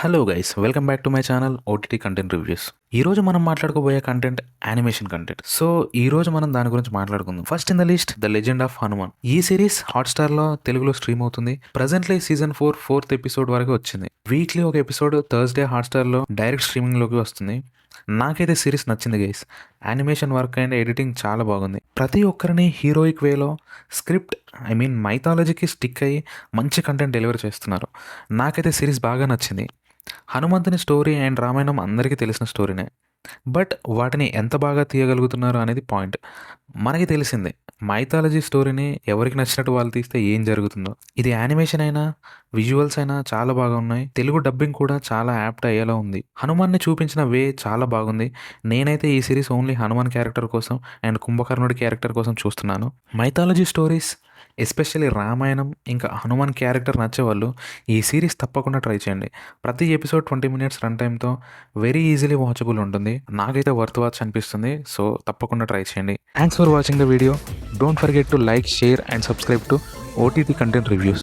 Hello guys, welcome back to my channel OTT content reviews. ఈ రోజు మనం మాట్లాడుకోబోయే content animation content. So ఈ రోజు మనం దాని గురించి మాట్లాడుకుందాం. First in the list the legend of Hanuman. ఈ సిరీస్ హాట్స్టార్ లో తెలుగులో స్ట్రీమ్ అవుతుంది. ప్రజెంట్లీ సీజన్ 4 4th ఎపిసోడ్ వరకు వచ్చింది. వీక్లీ ఒక ఎపిసోడ్ థర్స్డే హాట్స్టార్ లో డైరెక్ట్ స్ట్రీమింగ్ లోకి వస్తుంది. నాకైతే సిరీస్ నచ్చింది guys. Animation work and editing చాలా బాగుంది. ప్రతి ఒక్కరిని హీరోయిక్ వేలో స్క్రిప్ట్ మైథాలజీకి స్టిక్ అయ్యి మంచి కంటెంట్ డెలివర్ చేస్తున్నారు. నాకైతే సిరీస్ బాగా నచ్చింది. హనుమంతుని స్టోరీ అండ్ రామాయణం అందరికీ తెలిసిన స్టోరీనే. బట్ వాటిని ఎంత బాగా తీయగలుగుతున్నారు అనేది పాయింట్. మనకి తెలిసిందే మైథాలజీ స్టోరీని ఎవరికి నచ్చినట్టు వాళ్ళు తీస్తే ఏం జరుగుతుందో. ఇది యానిమేషన్ అయినా విజువల్స్ అయినా చాలా బాగా ఉన్నాయి. తెలుగు డబ్బింగ్ కూడా చాలా యాప్ట్ అయ్యేలా ఉంది. హనుమాన్ని చూపించిన వే చాలా బాగుంది. నేనైతే ఈ సిరీస్ ఓన్లీ హనుమాన్ క్యారెక్టర్ కోసం అండ్ కుంభకర్ణుడి క్యారెక్టర్ కోసం చూస్తున్నాను. మైథాలజీ స్టోరీస్ ఎస్పెషల్లీ రామాయణం ఇంకా హనుమాన్ క్యారెక్టర్ నచ్చేవాళ్ళు ఈ సిరీస్ తప్పకుండా ట్రై చేయండి. ప్రతి ఎపిసోడ్ 20 minutes రన్ టైంతో వెరీ ఈజీలీ వాచబుల్ ఉంటుంది. నాకైతే వర్త్ వాచ్ అనిపిస్తుంది. సో తప్పకుండా ట్రై చేయండి. Thanks for watching the video. Don't forget to like, share and subscribe to OTT content reviews.